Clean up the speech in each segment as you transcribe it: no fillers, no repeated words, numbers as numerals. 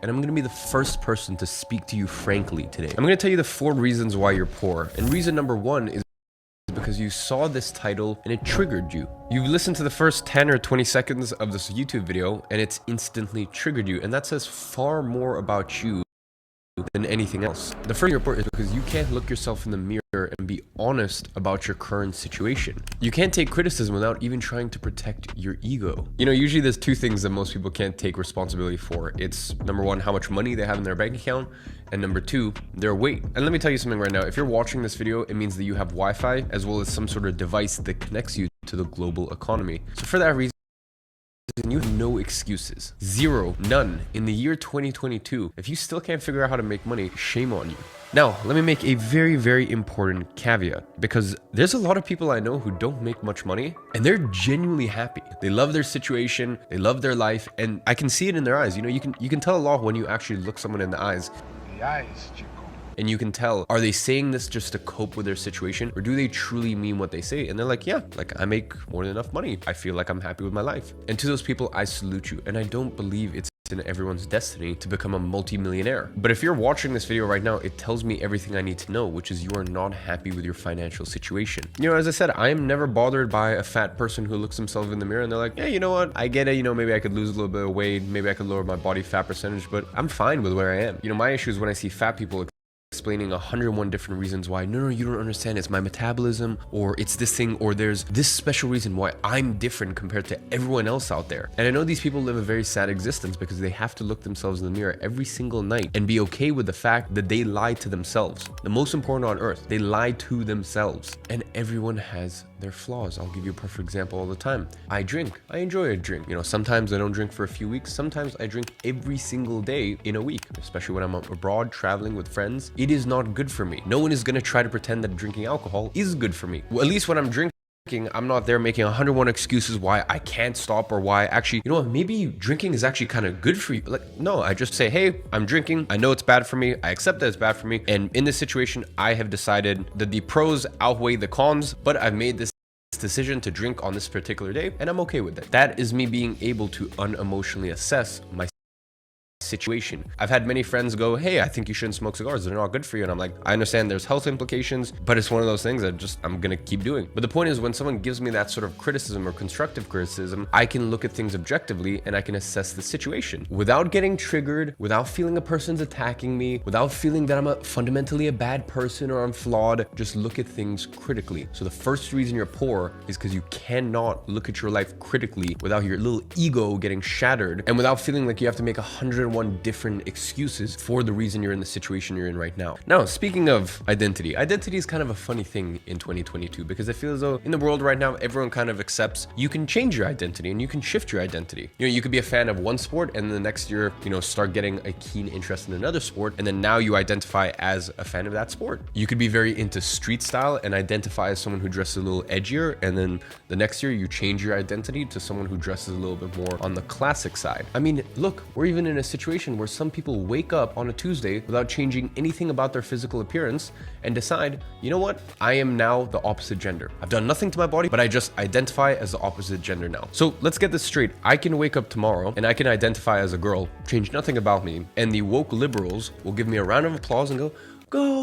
And I'm going to be the first person to speak to you frankly today. I'm going to tell you the 4 reasons why you're poor. And reason number 1 is because you saw this title and it triggered you. You listened to the first 10 or 20 seconds of this YouTube video and it's instantly triggered you. And that says far more about you than anything else. The first report is because you can't look yourself in the mirror and be honest about your current situation. You can't take criticism without even trying to protect your ego. You know, usually there's 2 things that most people can't take responsibility for. It's number 1, how much money they have in their bank account, and number 2, their weight. And let me tell you something right now. If you're watching this video, it means that you have Wi-Fi as well as some sort of device that connects you to the global economy. So for that reason, you have no excuses. Zero, none. In the year 2022, if you still can't figure out how to make money, shame on you. Now, let me make a very, very important caveat, because there's a lot of people I know who don't make much money and they're genuinely happy. They love their situation, they love their life, and I can see it in their eyes. You know, you can tell a lot when you actually look someone in the eyes. The eyes, Chico. And you can tell, are they saying this just to cope with their situation, or do they truly mean what they say? And they're like, yeah, like I make more than enough money. I feel like I'm happy with my life. And to those people, I salute you. And I don't believe it's in everyone's destiny to become a multi-millionaire. But if you're watching this video right now, it tells me everything I need to know, which is you are not happy with your financial situation. You know, as I said, I am never bothered by a fat person who looks themselves in the mirror and they're like, yeah, you know what? I get it. You know, maybe I could lose a little bit of weight. Maybe I could lower my body fat percentage, but I'm fine with where I am. You know, my issue is when I see fat people explaining 101 different reasons why, no, you don't understand, it's my metabolism, or it's this thing, or there's this special reason why I'm different compared to everyone else out there. And I know these people live a very sad existence because they have to look themselves in the mirror every single night and be okay with the fact that they lie to themselves. The most important on earth, they lie to themselves. And everyone has their flaws. I'll give you a perfect example all the time. I drink. I enjoy a drink. You know, sometimes I don't drink for a few weeks. Sometimes I drink every single day in a week, especially when I'm abroad traveling with friends. It is not good for me. No one is going to try to pretend that drinking alcohol is good for me. Well, at least when I'm drinking, I'm not there making 101 excuses why I can't stop, or why actually, you know what, maybe drinking is actually kind of good for you. Like, no, I just say, hey, I'm drinking. I know it's bad for me. I accept that it's bad for me. And in this situation, I have decided that the pros outweigh the cons, but I've made this decision to drink on this particular day, and I'm okay with that. That is me being able to unemotionally assess my situation. I've had many friends go, hey, I think you shouldn't smoke cigars, they're not good for you. And I'm like, I understand there's health implications, but it's one of those things that I'm gonna keep doing. But the point is, when someone gives me that sort of criticism or constructive criticism, I can look at things objectively and I can assess the situation without getting triggered, without feeling a person's attacking me, without feeling that I'm fundamentally a bad person or I'm flawed. Just look at things critically. So the first reason you're poor is because you cannot look at your life critically without your little ego getting shattered and without feeling like you have to make 101 different excuses for the reason you're in the situation you're in right now. Now, speaking of identity is kind of a funny thing in 2022 because I feel as though in the world right now, everyone kind of accepts you can change your identity and you can shift your identity. You know, you could be a fan of one sport and the next year, you know, start getting a keen interest in another sport, and then now you identify as a fan of that sport. You could be very into street style and identify as someone who dresses a little edgier, and then the next year you change your identity to someone who dresses a little bit more on the classic side. I mean, look, we're even in a situation where some people wake up on a Tuesday without changing anything about their physical appearance and decide, you know what, I am now the opposite gender. I've done nothing to my body, but I just identify as the opposite gender now. So let's get this straight. I can wake up tomorrow and I can identify as a girl, change nothing about me, and the woke liberals will give me a round of applause and go,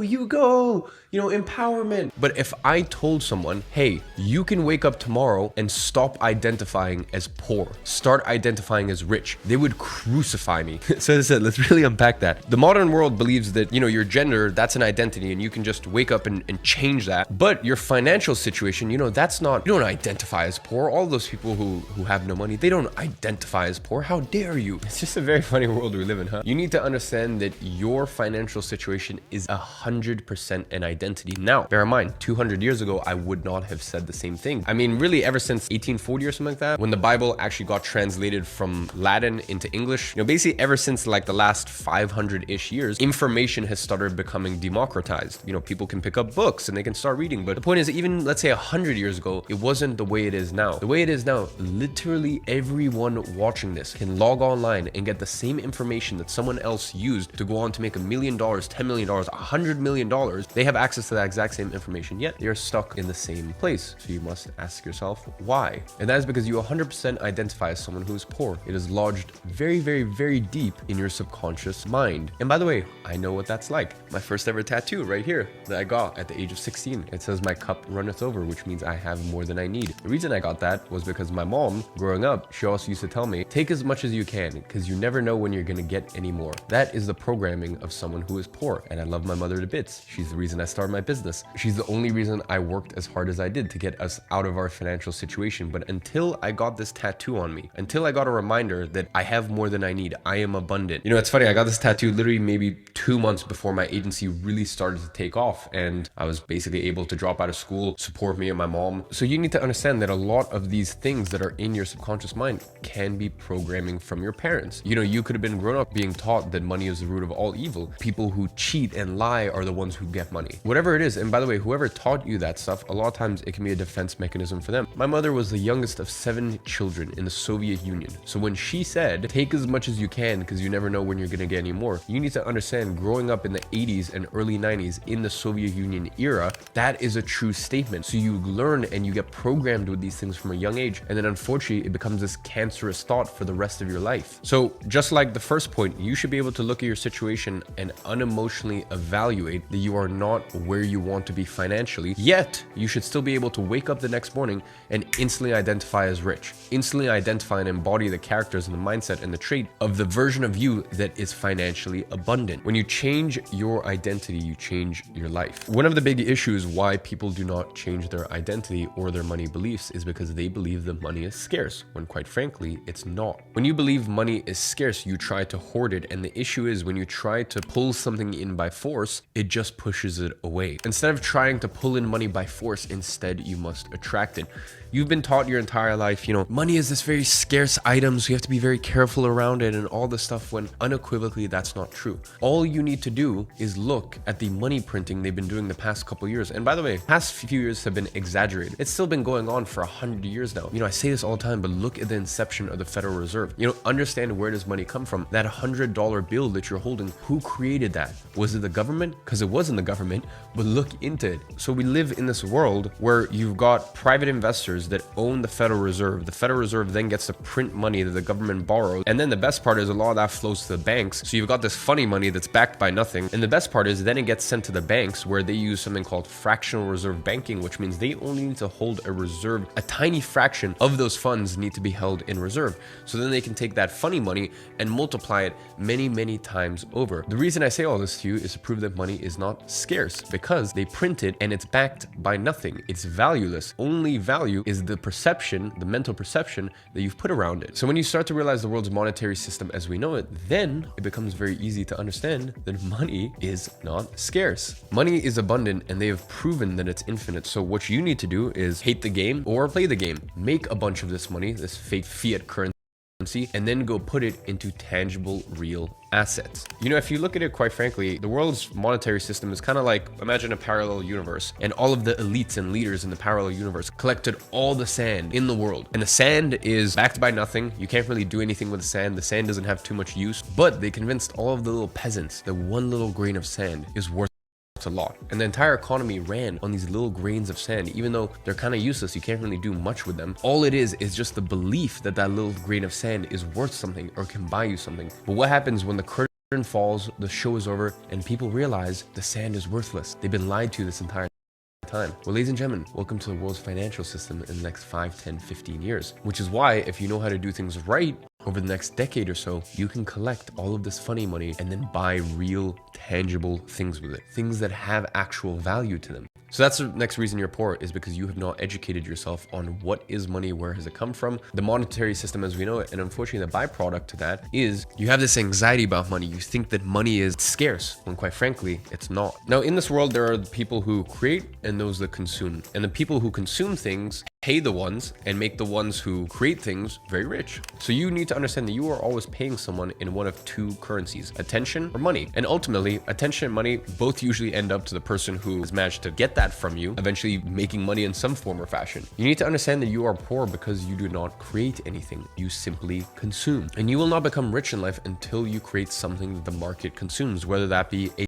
you go, you know, empowerment. But if I told someone, hey, you can wake up tomorrow and stop identifying as poor, start identifying as rich, they would crucify me. So as I said, let's really unpack that. The modern world believes that, you know, your gender, that's an identity and you can just wake up and change that. But your financial situation, you know, that's not, you don't identify as poor. All those people who have no money, they don't identify as poor. How dare you? It's just a very funny world we live in, huh? You need to understand that your financial situation is 100% an identity. Now, bear in mind, 200 years ago, I would not have said the same thing. I mean, really, ever since 1840 or something like that, when the Bible actually got translated from Latin into English, you know, basically ever since like the last 500-ish years, information has started becoming democratized. You know, people can pick up books and they can start reading. But the point is, even let's say 100 years ago, it wasn't the way it is now. The way it is now, literally everyone watching this can log online and get the same information that someone else used to go on to make $1 million, $10 million, $100 million, they have access to that exact same information, yet they're stuck in the same place. So you must ask yourself why. And that is because you 100% identify as someone who is poor. It is lodged very, very, very deep in your subconscious mind. And by the way, I know what that's like. My first ever tattoo right here that I got at the age of 16. It says my cup runneth over, which means I have more than I need. The reason I got that was because my mom, growing up, she also used to tell me, take as much as you can because you never know when you're gonna get any more. That is the programming of someone who is poor. And I love my mother to bits. She's the reason I started my business. She's the only reason I worked as hard as I did to get us out of our financial situation. But until I got this tattoo on me, until I got a reminder that I have more than I need, I am abundant. You know, it's funny, I got this tattoo literally maybe 2 months before my agency really started to take off, and I was basically able to drop out of school, support me and my mom. So you need to understand that a lot of these things that are in your subconscious mind can be programming from your parents. You know, you could have been grown up being taught that money is the root of all evil. People who cheat and lie are the ones who get money. Whatever it is, and by the way, whoever taught you that stuff, a lot of times it can be a defense mechanism for them. My mother was the youngest of 7 children in the Soviet Union. So when she said, take as much as you can because you never know when you're gonna get any more, you need to understand, growing up in the 80s and early 90s in the Soviet Union era, that is a true statement. So you learn and you get programmed with these things from a young age, and then unfortunately it becomes this cancerous thought for the rest of your life. So just like the first point, you should be able to look at your situation and unemotionally evaluate that you are not where you want to be financially, yet you should still be able to wake up the next morning and instantly identify as rich, instantly identify and embody the characters and the mindset and the trait of the version of you that is financially abundant. When you change your identity, you change your life. One of the big issues why people do not change their identity or their money beliefs is because they believe that money is scarce, when quite frankly, it's not. When you believe money is scarce, you try to hoard it, and the issue is when you try to pull something in by force, it just pushes it away. Instead of trying to pull in money by force, instead you must attract it. You've been taught your entire life, you know, money is this very scarce item, so you have to be very careful around it and all this stuff, when unequivocally that's not true. All you need to do is look at the money printing they've been doing the past couple years. And by the way, past few years have been exaggerated. It's still been going on for 100 years now. You know, I say this all the time, but look at the inception of the Federal Reserve. You know, understand where does money come from. That $100 bill that you're holding, who created that? Was it the government? Because it wasn't the government, but look into it. So we live in this world where you've got private investors that own the Federal Reserve. The Federal Reserve then gets to print money that the government borrows. And then the best part is a lot of that flows to the banks. So you've got this funny money that's backed by nothing. And the best part is then it gets sent to the banks, where they use something called fractional reserve banking, which means they only need to hold a reserve. A tiny fraction of those funds need to be held in reserve. So then they can take that funny money and multiply it many, many times over. The reason I say all this to you is to prove that money is not scarce, because they print it and it's backed by nothing. It's valueless. Only value is the perception, the mental perception that you've put around it. So when you start to realize the world's monetary system as we know it, then it becomes very easy to understand that money is not scarce. Money is abundant, and they have proven that it's infinite. So what you need to do is hate the game or play the game. Make a bunch of this money, this fake fiat currency, and then go put it into tangible, real assets. You know, if you look at it, quite frankly, the world's monetary system is kind of like, imagine a parallel universe, and all of the elites and leaders in the parallel universe collected all the sand in the world. And the sand is backed by nothing. You can't really do anything with the sand. The sand doesn't have too much use, but they convinced all of the little peasants that one little grain of sand is worth a lot. And the entire economy ran on these little grains of sand. Even though they're kind of useless, you can't really do much with them. All it is just the belief that that little grain of sand is worth something or can buy you something. But what happens when the curtain falls, the show is over, and people realize the sand is worthless? They've been lied to this entire time. Well, ladies and gentlemen, welcome to the world's financial system in the next 5, 10, 15 years. Which is why, if you know how to do things right, over the next decade or so, you can collect all of this funny money and then buy real, tangible things with it. Things that have actual value to them. So that's the next reason you're poor, is because you have not educated yourself on what is money, where has it come from, the monetary system as we know it. And unfortunately, the byproduct to that is you have this anxiety about money. You think that money is scarce, when quite frankly, it's not. Now, in this world, there are the people who create and those that consume. And the people who consume things pay the ones and make the ones who create things very rich. So you need to understand that you are always paying someone in one of two currencies, attention or money. And ultimately, attention and money both usually end up to the person who has managed to get that from you, eventually making money in some form or fashion. You need to understand that you are poor because you do not create anything. You simply consume. And you will not become rich in life until you create something that the market consumes, whether that be a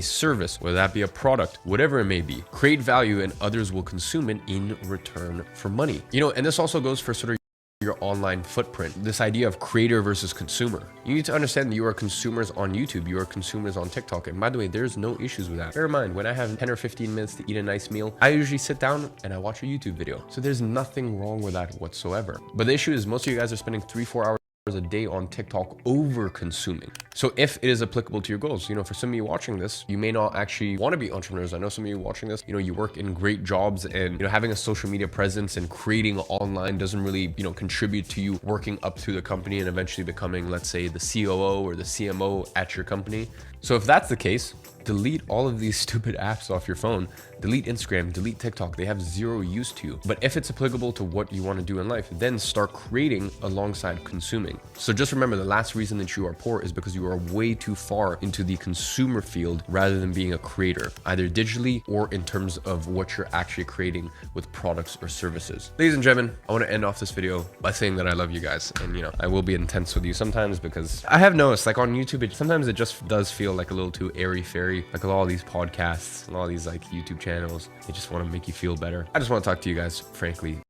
service, whether that be a product, whatever it may be. Create value and others will consume it in return for money. You know, and this also goes for sort of your online footprint, this idea of creator versus consumer. You need to understand that you are consumers on YouTube, you are consumers on TikTok. And by the way, there's no issues with that. Bear in mind, when I have 10 or 15 minutes to eat a nice meal, I usually sit down and I watch a YouTube video. So there's nothing wrong with that whatsoever. But the issue is most of you guys are spending 3-4 hours a day on TikTok over consuming. So if it is applicable to your goals, you know, for some of you watching this, you may not actually want to be entrepreneurs. I know some of you watching this, you know, you work in great jobs, and, you know, having a social media presence and creating online doesn't really, you know, contribute to you working up through the company and eventually becoming, let's say, the COO or the CMO at your company. So if that's the case, delete all of these stupid apps off your phone. Delete Instagram, delete TikTok. They have zero use to you. But if it's applicable to what you want to do in life, then start creating alongside consuming. So just remember, the last reason that you are poor is because you are way too far into the consumer field rather than being a creator, either digitally or in terms of what you're actually creating with products or services. Ladies and gentlemen, I want to end off this video by saying that I love you guys. And, you know, I will be intense with you sometimes because I have noticed, like on YouTube, sometimes it just does feel like a little too airy-fairy. Like a lot of these podcasts and all these like YouTube channels, they just want to make you feel better. I just want to talk to you guys frankly